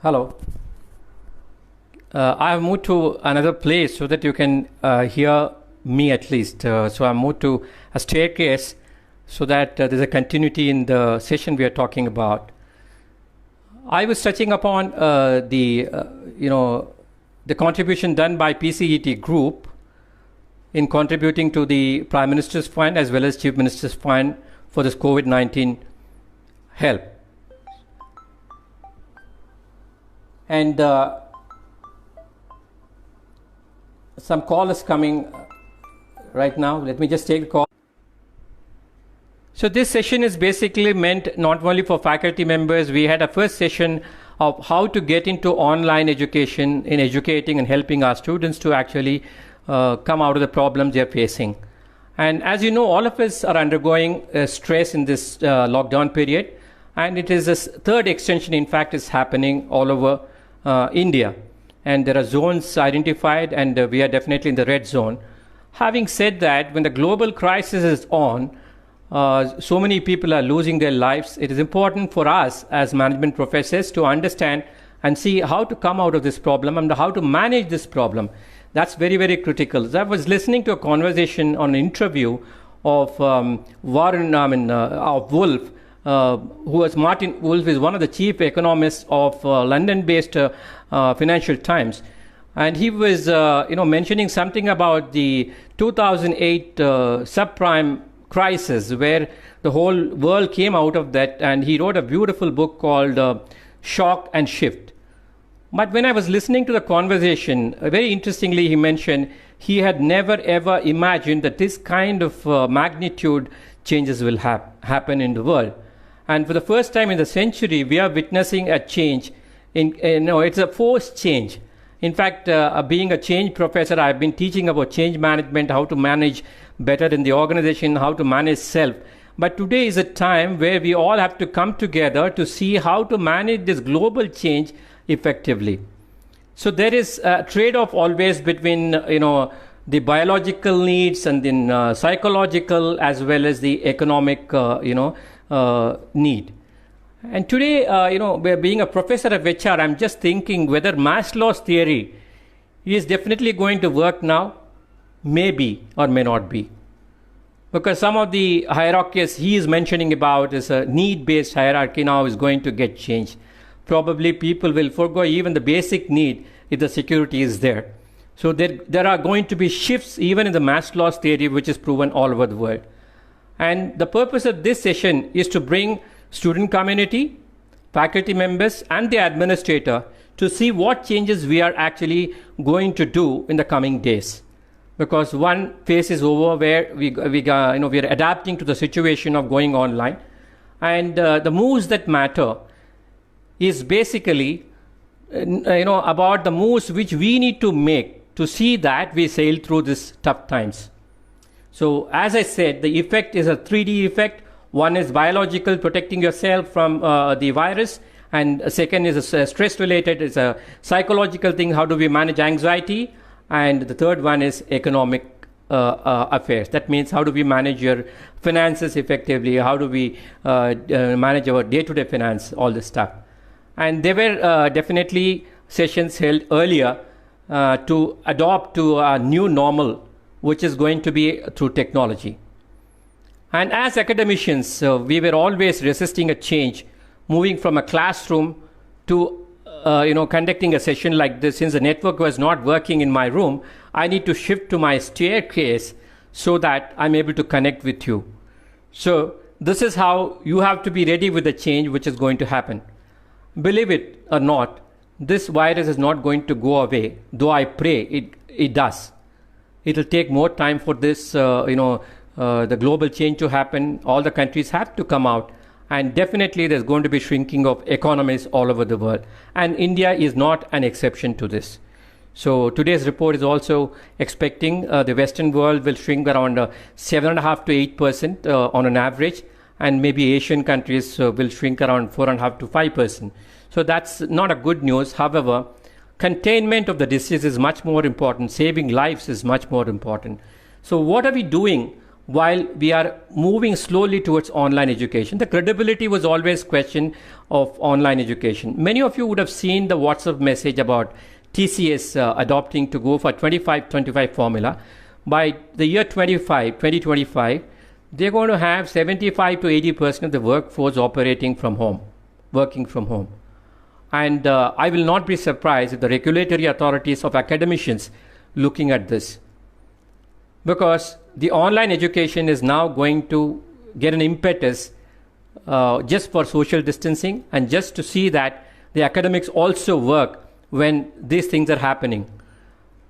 Hello. I have moved to another place so that you can hear me at least. So I moved to a staircase so that there's a continuity in the session we are talking about. I was touching upon the contribution done by PCET Group in contributing to the Prime Minister's Fund as well as Chief Minister's Fund for this COVID-19 help. And some call is coming right now. Let me just take the call. So this session is basically meant not only for faculty members. We had a first session of how to get into online education in educating and helping our students to actually come out of the problems they're facing. And as you know, all of us are undergoing stress in this lockdown period. And it is a third extension, in fact, is happening all over India. And there are zones identified, and we are definitely in the red zone. Having said that, when the global crisis is on, so many people are losing their lives. It is important for us as management professors to understand and see how to come out of this problem and how to manage this problem. That's very, very critical. So I was listening to a conversation on an interview of Wolf, who was Martin Wolf, is one of the chief economists of London-based Financial Times, and he was, mentioning something about the 2008 subprime crisis, where the whole world came out of that, and he wrote a beautiful book called Shock and Shift. But when I was listening to the conversation, very interestingly, he mentioned he had never ever imagined that this kind of magnitude changes will happen in the world. And for the first time in the century, we are witnessing a change. It's a forced change. In fact, being a change professor, I've been teaching about change management, how to manage better in the organization, how to manage self. But today is a time where we all have to come together to see how to manage this global change effectively. So there is a trade-off always between, the biological needs and then psychological as well as the economic, need. And today, being a professor of HR, I'm just thinking whether Maslow's theory is definitely going to work now, maybe or may not be. Because some of the hierarchies he is mentioning about is a need-based hierarchy now is going to get changed. Probably people will forgo even the basic need if the security is there. So there are going to be shifts even in the Maslow's theory, which is proven all over the world. And the purpose of this session is to bring student community, faculty members, and the administrator to see what changes we are actually going to do in the coming days. Because one phase is over where we are adapting to the situation of going online. And the moves that matter is basically, about the moves which we need to make to see that we sail through these tough times. So as I said, the effect is a 3D effect. One is biological, protecting yourself from the virus. And a second is a stress related, it's a psychological thing. How do we manage anxiety? And the third one is economic affairs. That means how do we manage your finances effectively? How do we manage our day-to-day finance, all this stuff. And there were definitely sessions held earlier to adopt to a new normal, which is going to be through technology. And as academicians, we were always resisting a change, moving from a classroom to conducting a session like this. Since the network was not working in my room, I need to shift to my staircase so that I'm able to connect with you. So this is how you have to be ready with the change which is going to happen. Believe it or not, this virus is not going to go away, though I pray it does. It will take more time for this, the global change to happen. All the countries have to come out. And definitely there's going to be shrinking of economies all over the world. And India is not an exception to this. So today's report is also expecting the Western world will shrink around 7.5% to 8% on an average. And maybe Asian countries will shrink around 4.5% to 5%. So that's not a good news. However, containment of the disease is much more important. Saving lives is much more important. So what are we doing while we are moving slowly towards online education. The credibility was always question of online education. Many of you would have seen the WhatsApp message about TCS adopting to go for 25-25 formula. By the year 2025, they're going to have 75 to 80% of the workforce operating from home, working from home. And I will not be surprised if the regulatory authorities of academicians looking at this, because the online education is now going to get an impetus just for social distancing and just to see that the academics also work when these things are happening.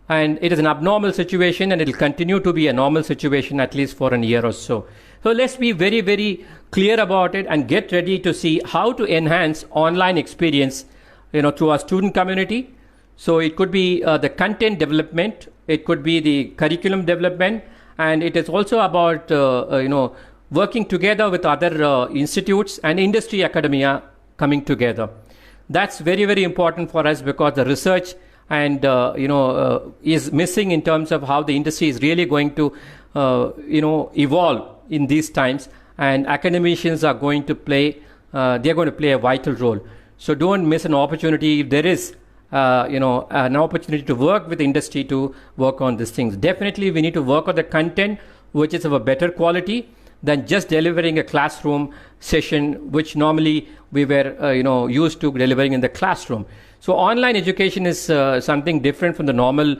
And it is an abnormal situation, and it will continue to be a normal situation at least for a year or so. So let's be very, very clear about it and get ready to see how to enhance online experience, to our student community. So it could be the content development, it could be the curriculum development, and it is also about working together with other institutes and industry academia coming together. That's very, very important for us, because the research and is missing in terms of how the industry is really going to evolve in these times, and academicians are going to play a vital role. So don't miss an opportunity if there is an opportunity to work with industry to work on these things. Definitely we need to work on the content which is of a better quality than just delivering a classroom session, which normally we were used to delivering in the classroom. So online education is something different from the normal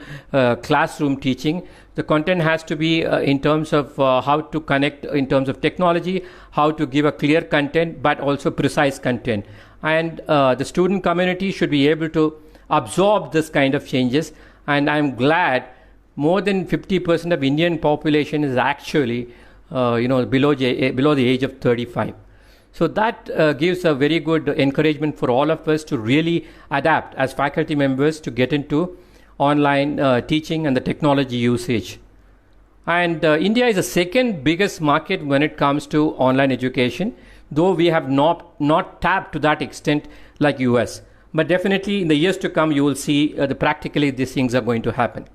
classroom teaching. The content has to be in terms of how to connect in terms of technology, how to give a clear content, but also precise content. And the student community should be able to absorb this kind of changes. And I'm glad more than 50% of Indian population is actually below the age of 35. So that gives a very good encouragement for all of us to really adapt as faculty members to get into online teaching and the technology usage. And India is the second biggest market when it comes to online education, though we have not tapped to that extent like US. But definitely in the years to come, you will see practically these things are going to happen.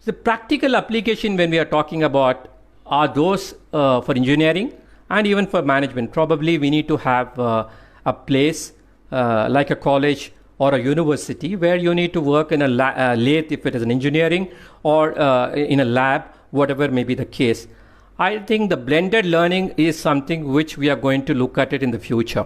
The practical application when we are talking about are those for engineering and even for management. Probably we need to have a place like a college or a university where you need to work in a lathe if it is an engineering, or in a lab, whatever may be the case. I think the blended learning is something which we are going to look at it in the future.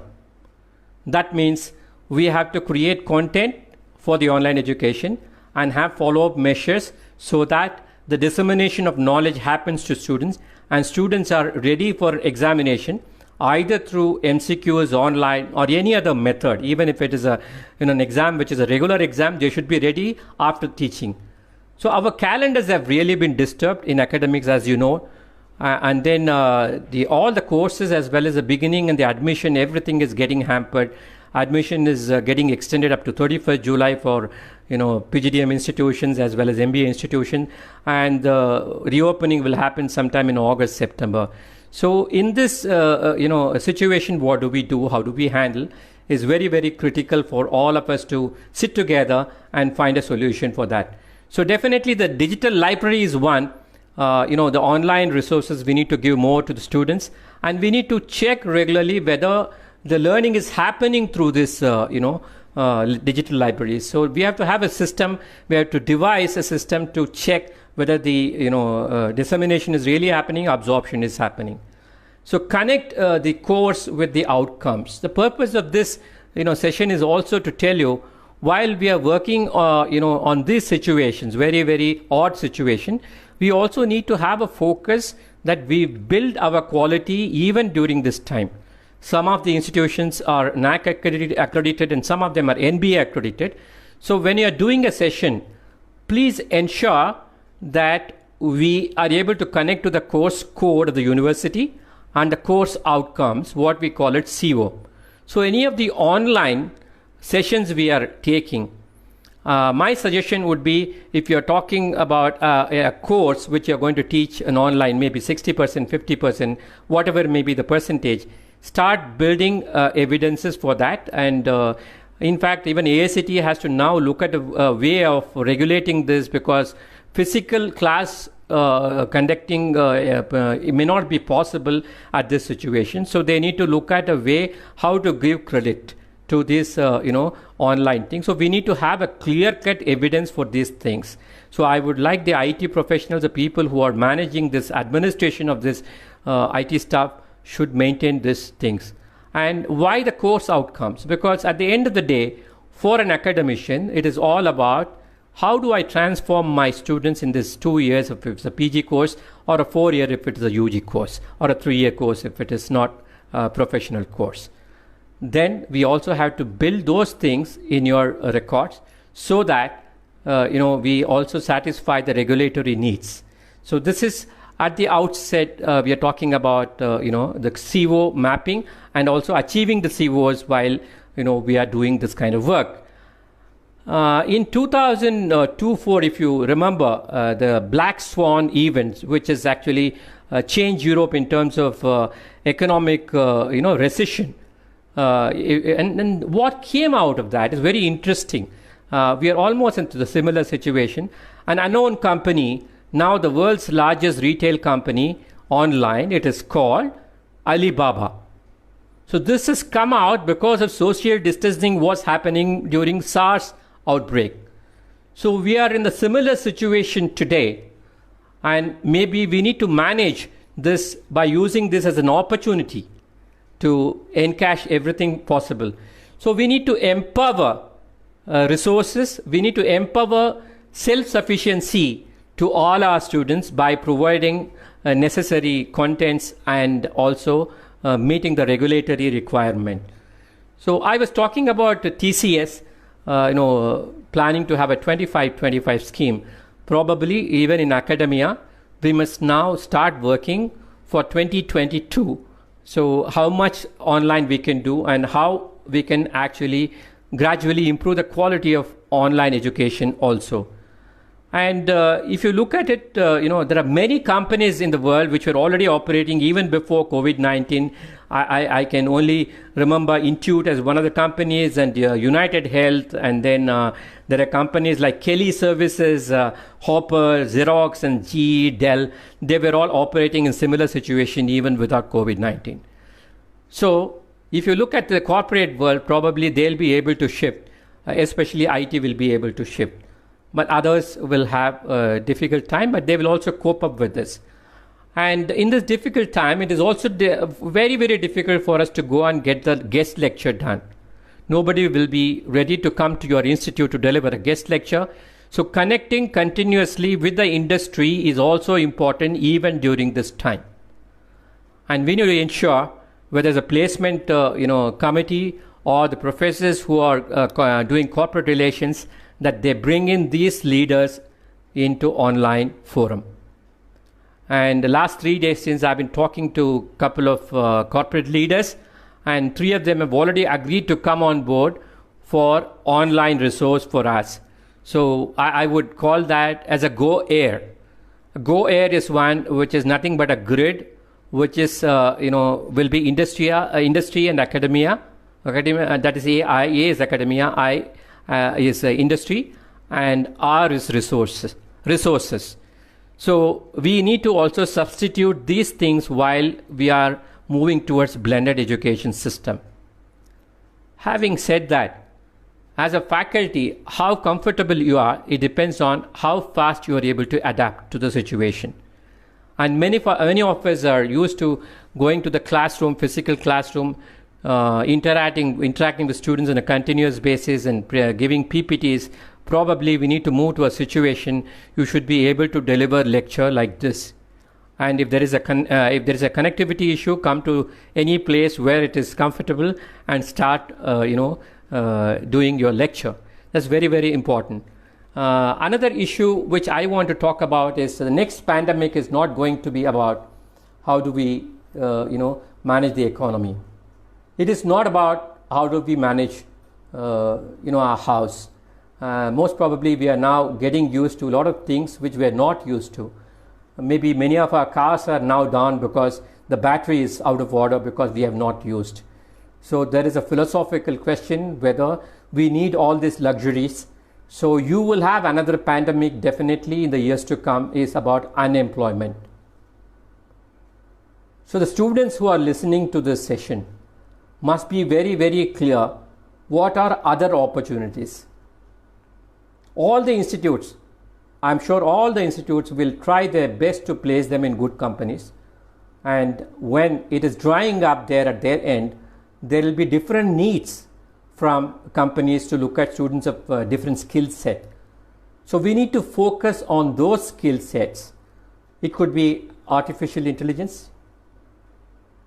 That means we have to create content for the online education and have follow-up measures so that the dissemination of knowledge happens to students, and students are ready for examination either through MCQs online or any other method. Even if it is an exam which is a regular exam, they should be ready after teaching. So our calendars have really been disturbed in academics, as you know, and then all the courses as well as the beginning and the admission, everything is getting hampered. Admission is getting extended up to 31st July for PGDM institutions as well as MBA institutions, and reopening will happen sometime in August, September. So in this situation, what do we do? How do we handle? Is very, very critical for all of us to sit together and find a solution for that. So definitely the digital library is one. The online resources, we need to give more to the students, and we need to check regularly whether the learning is happening through this digital libraries. So we have to have a system, we have to devise a system to check whether the dissemination is really happening, absorption is happening. So connect the course with the outcomes. The purpose of this session is also to tell you, while we are working on these situations, very, very odd situation, we also need to have a focus that we build our quality even during this time. Some of the institutions are NAAC accredited and some of them are NBA accredited. So when you are doing a session, please ensure that we are able to connect to the course code of the university and the course outcomes, what we call it CO. So any of the online sessions we are taking, my suggestion would be, if you're talking about a course which you're going to teach an online, maybe 60%, 50%, whatever may be the percentage, start building evidences for that. And in fact, even AICTE has to now look at a way of regulating this, because physical class conducting, it may not be possible at this situation. So they need to look at a way how to give credit to this, online thing. So we need to have a clear-cut evidence for these things. So I would like the IT professionals, the people who are managing this administration of this IT staff, should maintain these things. And why the course outcomes? Because at the end of the day, for an academician, it is all about how do I transform my students in this 2 years if it's a PG course, or a 4 year if it is a UG course, or a 3-year course if it is not a professional course. Then we also have to build those things in your records so that we also satisfy the regulatory needs. So this is at the outset, we are talking about the CO mapping and also achieving the COs while we are doing this kind of work. In 2002-04, if you remember, the Black Swan events, which has actually changed Europe in terms of economic recession. And what came out of that is very interesting. We are almost into the similar situation. An unknown company, now the world's largest retail company online, it is called Alibaba. So this has come out because of social distancing was happening during SARS outbreak. So we are in the similar situation today, and maybe we need to manage this by using this as an opportunity to encash everything possible. So we need to empower resources. We need to empower self-sufficiency to all our students by providing necessary contents and also meeting the regulatory requirement. So I was talking about TCS, planning to have a 25-25 scheme. Probably even in academia, we must now start working for 2022. So how much online we can do and how we can actually gradually improve the quality of online education also. And if you look at it, there are many companies in the world which were already operating even before COVID-19. I can only remember Intuit as one of the companies, and United Health, and then there are companies like Kelly Services, Hopper, Xerox, and GE, Dell. They were all operating in similar situation even without COVID-19. So if you look at the corporate world, probably they'll be able to shift, especially IT will be able to shift. But others will have a difficult time, but they will also cope up with this. And in this difficult time, it is also very, very difficult for us to go and get the guest lecture done. Nobody will be ready to come to your institute to deliver a guest lecture. So connecting continuously with the industry is also important even during this time. And we need to ensure whether there's a placement committee or the professors who are doing corporate relations, that they bring in these leaders into online forum. And the last 3 days since I've been talking to a couple of corporate leaders, and 3 of them have already agreed to come on board for online resource for us. So I would call that as a Go Air. Go Air is one which is nothing but a grid, which is will be industry and academia. That is A is academia, I is industry, and R is resources. So we need to also substitute these things while we are moving towards blended education system. Having said that, as a faculty, how comfortable you are, it depends on how fast you are able to adapt to the situation. And many of us are used to going to the classroom, physical classroom, interacting with students on a continuous basis and giving PPTs. Probably we need to move to a situation you should be able to deliver lecture like this. And if there is a connectivity issue, come to any place where it is comfortable and start doing your lecture. That's very, very important. Another issue which I want to talk about is the next pandemic is not going to be about how do we manage the economy. It is not about how do we manage our house. Most probably we are now getting used to a lot of things which we are not used to. Maybe many of our cars are now down because the battery is out of order because we have not used. So there is a philosophical question whether we need all these luxuries So you will have another pandemic definitely in the years to come is about unemployment. So the students who are listening to this session must be very, very clear what are other opportunities. All the institutes, I'm sure all the institutes will try their best to place them in good companies. And when it is drying up there at their end, there will be different needs from companies to look at students of different skill set. So we need to focus on those skill sets. It could be artificial intelligence.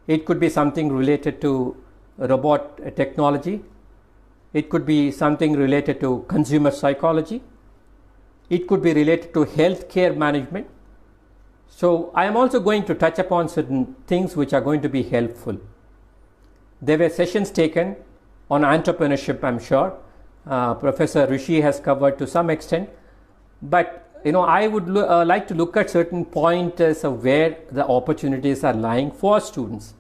It could be something related to robot technology. It could be something related to consumer psychology. It could be related to healthcare management. So I am also going to touch upon certain things which are going to be helpful. There were sessions taken on entrepreneurship, I'm sure. Professor Rishi has covered to some extent. But I would like to look at certain pointers of where the opportunities are lying for students.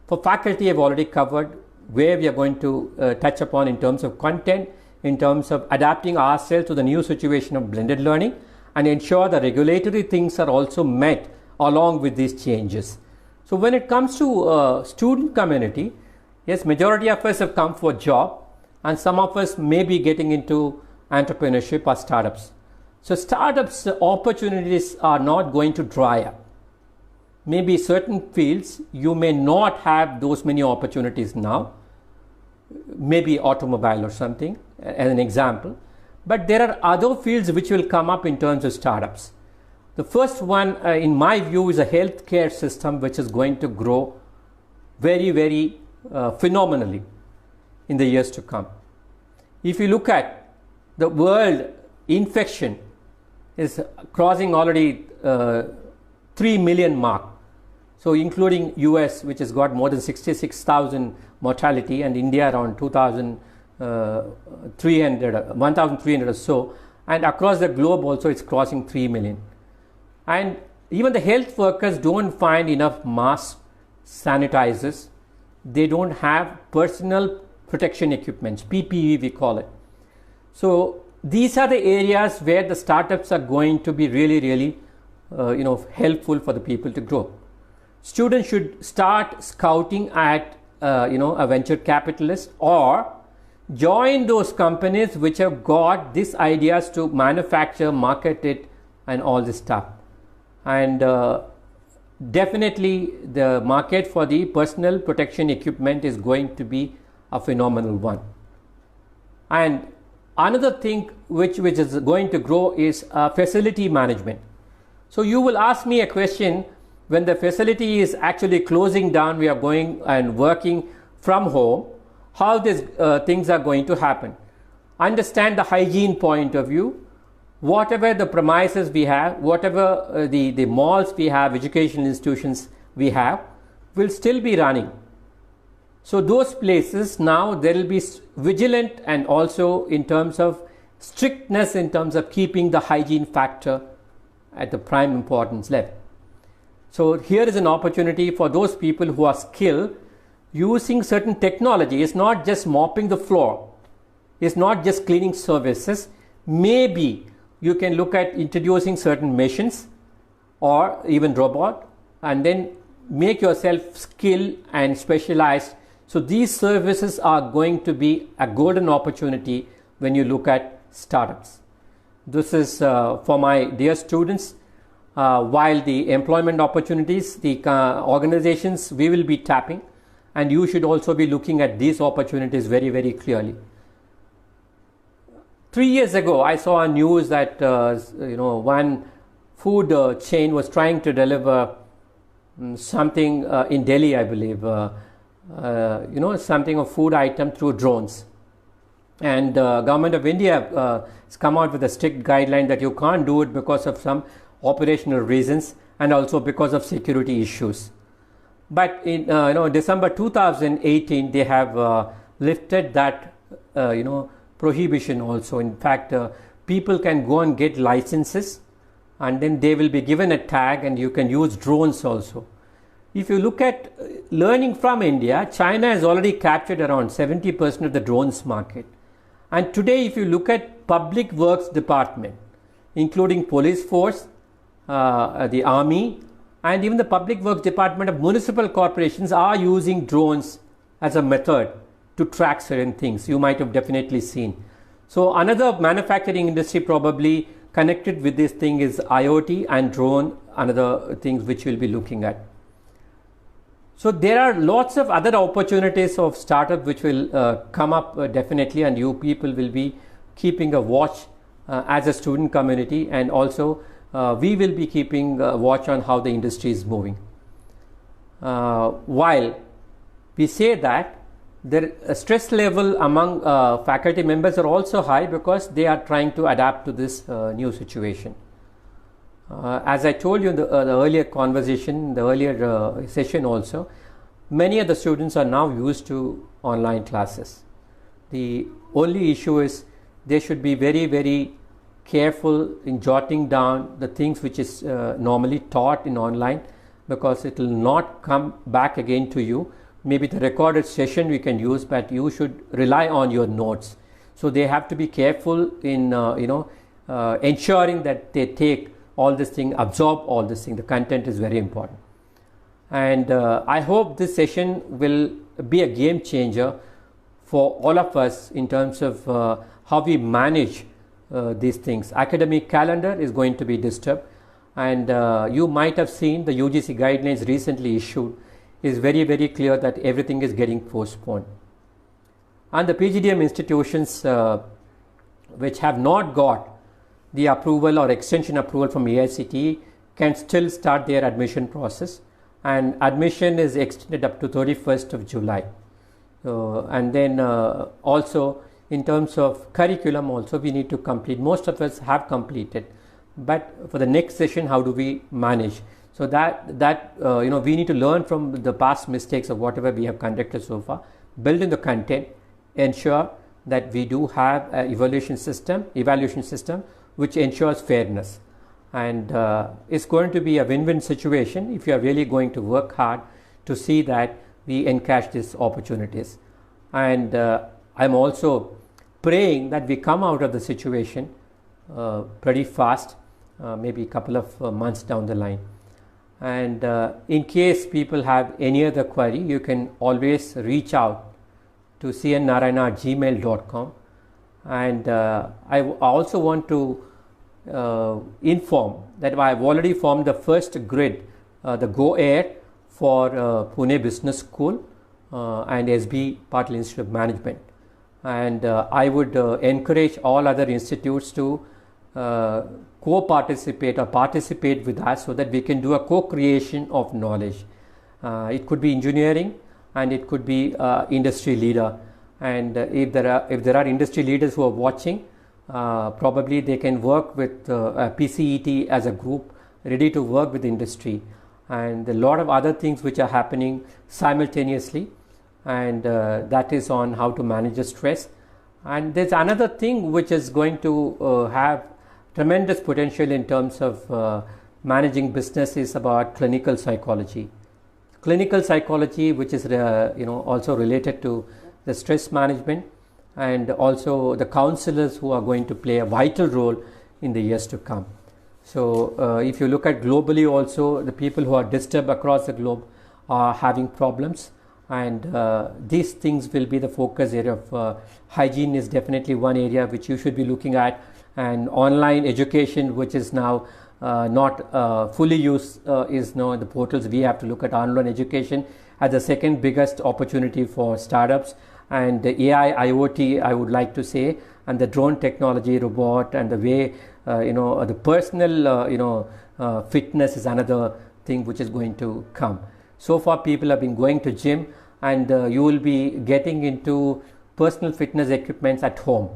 For faculty, I've already covered where we are going to touch upon in terms of content, in terms of adapting ourselves to the new situation of blended learning, and ensure the regulatory things are also met along with these changes. So when it comes to student community, yes, majority of us have come for job, and some of us may be getting into entrepreneurship or startups. So startups opportunities are not going to dry up. Maybe certain fields you may not have those many opportunities now, maybe automobile or something as an example, but there are other fields which will come up in terms of startups. The first one in my view is a healthcare system which is going to grow very, very phenomenally in the years to come. If you look at the world infection is crossing already 3 million mark. So including US, which has got more than 66,000 mortality, and India around 1,300 or so, and across the globe also it's crossing 3 million. And even the health workers don't find enough masks, sanitizers, they don't have personal protection equipments, PPE we call it. So these are the areas where the startups are going to be really, really helpful for the people to grow. Students should start scouting at a venture capitalist or join those companies which have got these ideas to manufacture, market it, and all this stuff. And definitely the market for the personal protection equipment is going to be a phenomenal one. And another thing which is going to grow is facility management. So you will ask me a question, when the facility is actually closing down, we are going and working from home, how these things are going to happen. Understand the hygiene point of view. Whatever the premises we have, whatever the malls we have, educational institutions we have, will still be running. So those places now there will be vigilant and also in terms of strictness in terms of keeping the hygiene factor at the prime importance level. So here is an opportunity for those people who are skilled using certain technology. It's not just mopping the floor. It's not just cleaning services. Maybe you can look at introducing certain machines or even robot and then make yourself skilled and specialized. So these services are going to be a golden opportunity when you look at startups. This is for my dear students. While the employment opportunities, the organizations we will be tapping, and you should also be looking at these opportunities very, very clearly. 3 years ago, I saw a news that one food chain was trying to deliver something in Delhi, I believe, something of food item through drones. And Government of India has come out with a strict guideline that you can't do it because of some operational reasons and also because of security issues. But in December 2018, they have lifted that prohibition also. In fact, people can go and get licenses and then they will be given a tag and you can use drones also. If you look at learning from India, China has already captured around 70% of the drones market. And today, if you look at public works department, including police force, the army, and even the public works department of municipal corporations are using drones as a method to track certain things. You might have definitely seen. So another manufacturing industry probably connected with this thing is IoT and drone, another things which we'll be looking at. So there are lots of other opportunities of startup which will come up definitely, and you people will be keeping a watch as a student community, and also we will be keeping a watch on how the industry is moving. While we say that, the stress level among faculty members are also high because they are trying to adapt to this new situation. As I told you in the earlier conversation, the earlier session also, many of the students are now used to online classes. The only issue is they should be very, very careful in jotting down the things which is normally taught in online, because it will not come back again to you. Maybe the recorded session we can use, but you should rely on your notes. So they have to be careful in ensuring that they take all this thing, absorb all this thing. The content is very important. And I hope this session will be a game changer for all of us in terms of how we manage these things. Academic calendar is going to be disturbed, and you might have seen the UGC guidelines recently issued is very, very clear that everything is getting postponed. And the PGDM institutions which have not got the approval or extension approval from AICTE can still start their admission process, and admission is extended up to 31st of July. And then also in terms of curriculum also we need to complete. Most of us have completed, but for the next session, how do we manage? So that we need to learn from the past mistakes of whatever we have conducted so far, build in the content, ensure that we do have an evaluation system which ensures fairness. And it's going to be a win-win situation if you are really going to work hard to see that we encash these opportunities. And I'm also praying that we come out of the situation pretty fast, maybe a couple of months down the line. And in case people have any other query, you can always reach out to cnnarayana@gmail.com. And I also want to inform that I have already formed the first grid, the Go Air, for Pune Business School and SB Patil Institute of Management. And I would encourage all other institutes to co-participate or participate with us so that we can do a co-creation of knowledge. It could be engineering and it could be industry leader. And if there are industry leaders who are watching, probably they can work with PCET as a group, ready to work with industry, and a lot of other things which are happening simultaneously, and that is on how to manage the stress. And there's another thing which is going to have tremendous potential in terms of managing business is about clinical psychology. Clinical psychology, which is also related to the stress management, and also the counselors who are going to play a vital role in the years to come. So if you look at globally also, the people who are disturbed across the globe are having problems, and these things will be the focus area of hygiene is definitely one area which you should be looking at, and online education, which is now not fully used, is now in the portals. We have to look at online education as the second biggest opportunity for startups, and the AI, IoT, I would like to say, and the drone technology, robot, and the way the personal fitness is another thing which is going to come. So far, people have been going to gym, and you will be getting into personal fitness equipments at home.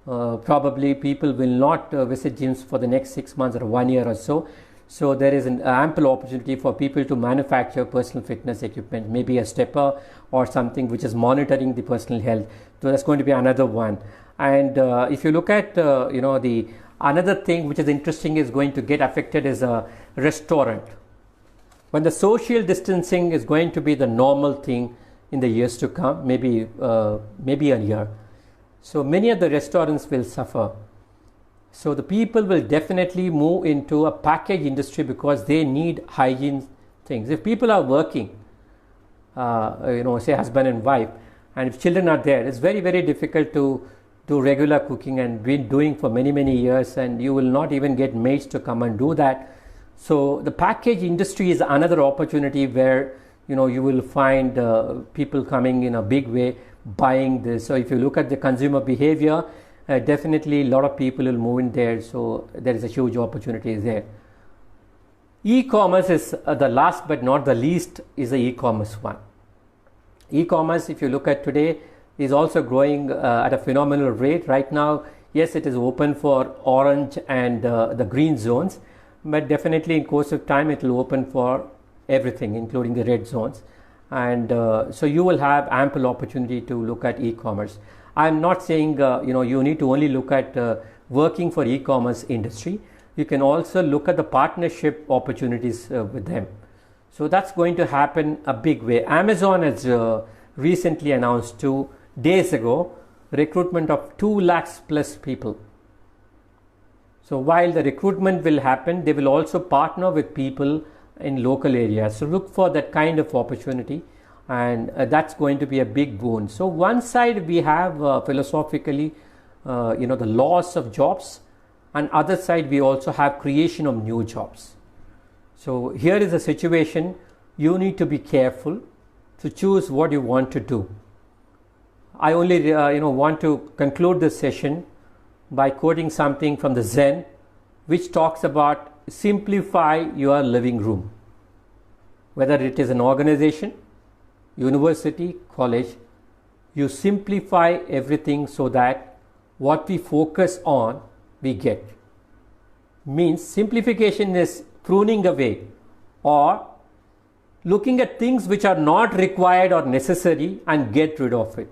Probably people will not visit gyms for the next 6 months or 1 year or so. So there is an ample opportunity for people to manufacture personal fitness equipment, maybe a stepper or something which is monitoring the personal health. So that's going to be another one. And if you look at the another thing which is interesting is going to get affected is a restaurant. When the social distancing is going to be the normal thing in the years to come, maybe a year. So many of the restaurants will suffer. So the people will definitely move into a package industry because they need hygiene things. If people are working, say husband and wife, and if children are there, it's very, very difficult to do regular cooking and been doing for many, many years, and you will not even get maids to come and do that. So the package industry is another opportunity where you will find people coming in a big way buying this. So if you look at the consumer behavior, definitely a lot of people will move in there. So there is a huge opportunity there. E-commerce is the last but not the least is the e-commerce one. E-commerce, if you look at today, is also growing at a phenomenal rate right now. Yes, it is open for orange and the green zones, but definitely in course of time it will open for everything, including the red zones. And so you will have ample opportunity to look at e-commerce. I'm not saying you need to only look at working for e-commerce industry. You can also look at the partnership opportunities with them. So that's going to happen a big way. Amazon has recently announced 2 days ago recruitment of 2 lakhs plus people. So while the recruitment will happen, they will also partner with people in local areas. So look for that kind of opportunity, and that's going to be a big boon. So one side we have philosophically the loss of jobs, and other side we also have creation of new jobs. So here is a situation you need to be careful to choose what you want to do. I only want to conclude this session by quoting something from the Zen, which talks about simplify your living room. Whether it is an organization, university, college, you simplify everything so that what we focus on we get. Means simplification is pruning away or looking at things which are not required or necessary and get rid of it.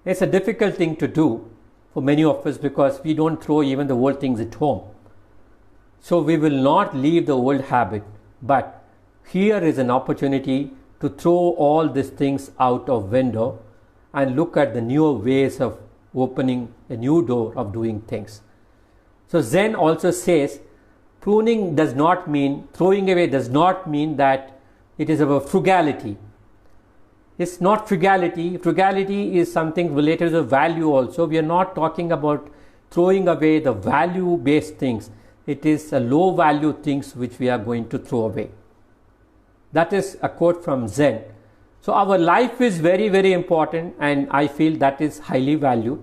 It's a difficult thing to do for many of us because we don't throw even the old things at home. So we will not leave the old habit, but here is an opportunity to throw all these things out of window and look at the newer ways of opening a new door of doing things. So Zen also says pruning does not mean, throwing away does not mean that it is about frugality. It's not frugality. Frugality is something related to value also. We are not talking about throwing away the value based things. It is a low value things which we are going to throw away. That is a quote from Zen. So our life is very, very important, and I feel that is highly valued.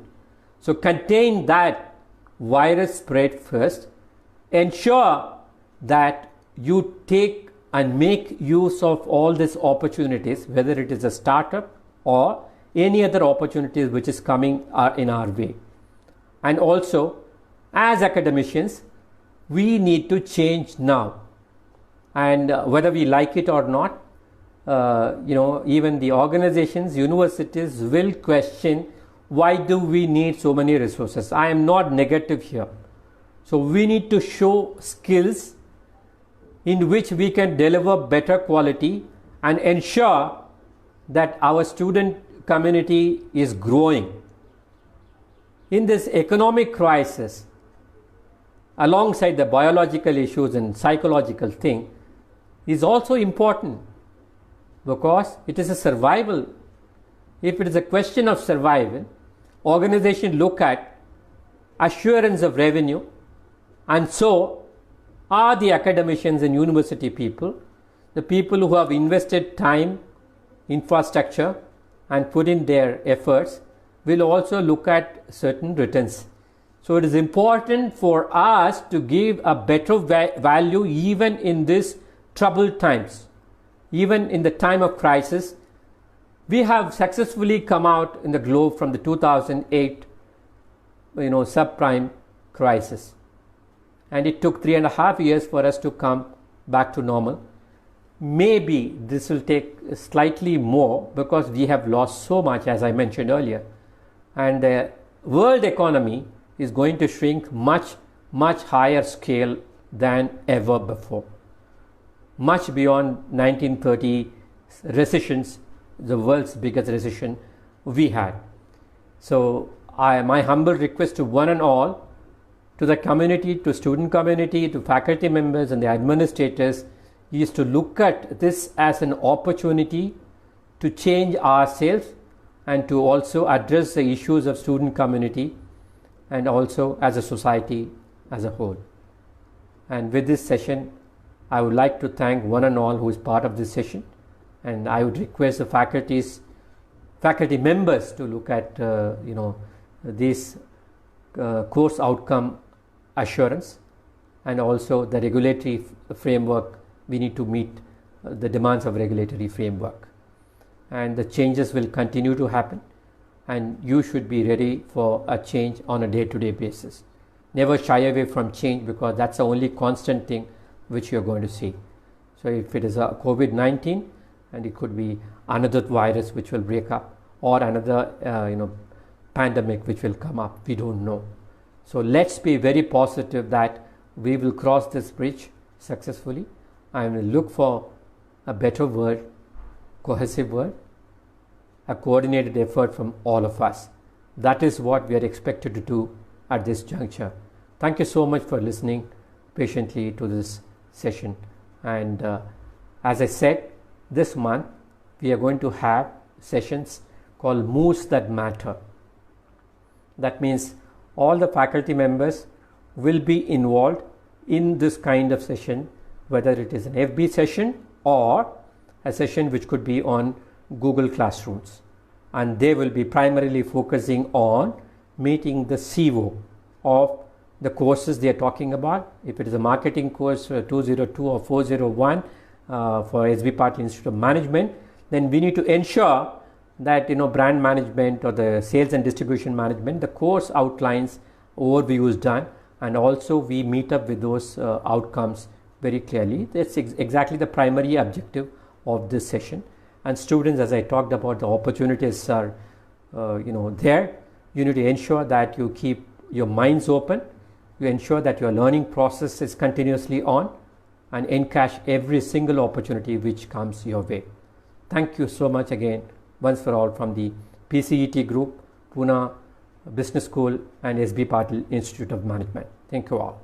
So contain that virus spread first. Ensure that you take and make use of all these opportunities, whether it is a startup or any other opportunities which is coming in our way. And also, as academicians, we need to change now. And whether we like it or not, even the organizations, universities will question, why do we need so many resources? I am not negative here. So we need to show skills in which we can deliver better quality and ensure that our student community is growing. In this economic crisis, alongside the biological issues and psychological thing, is also important because it is a survival. If it is a question of survival, organizations look at assurance of revenue, and so are the academicians and university people, the people who have invested time, infrastructure, and put in their efforts, will also look at certain returns. So it is important for us to give a better value even in these troubled times. Even in the time of crisis, we have successfully come out in the globe from the 2008 subprime crisis. And it took 3.5 years for us to come back to normal. Maybe this will take slightly more because we have lost so much, as I mentioned earlier. And the world economy is going to shrink much, much higher scale than ever before. Much beyond 1930 recessions, the world's biggest recession we had. So my humble request to one and all, to the community, to student community, to faculty members and the administrators, is to look at this as an opportunity to change ourselves and to also address the issues of student community and also as a society as a whole. And with this session, I would like to thank one and all who is part of this session, and I would request the faculty members to look at this course outcome assurance and also the regulatory framework. We need to meet the demands of regulatory framework, and the changes will continue to happen, and you should be ready for a change on a day-to-day basis. Never shy away from change, because that's the only constant thing which you're going to see. So if it is a COVID-19, and it could be another virus which will break up, or another pandemic which will come up, we don't know. So let's be very positive that we will cross this bridge successfully and will look for a better world, cohesive world, a coordinated effort from all of us. That is what we are expected to do at this juncture. Thank you so much for listening patiently to this session. And as I said, this month we are going to have sessions called Moves That Matter. That means all the faculty members will be involved in this kind of session, whether it is an FB session or a session which could be on Google Classrooms. And they will be primarily focusing on meeting the CO of the courses they are talking about. If it is a marketing course 202 or 401 for SB Patil Institute of Management, then we need to ensure that brand management or the sales and distribution management, the course outlines, overview is done, and also we meet up with those outcomes very clearly. That's exactly the primary objective of this session. And students, as I talked about, the opportunities are there. You need to ensure that you keep your minds open, you ensure that your learning process is continuously on, and encash every single opportunity which comes your way. Thank you so much again, once for all, from the PCET Group, Pune Business School and SB Patil Institute of Management. Thank you all.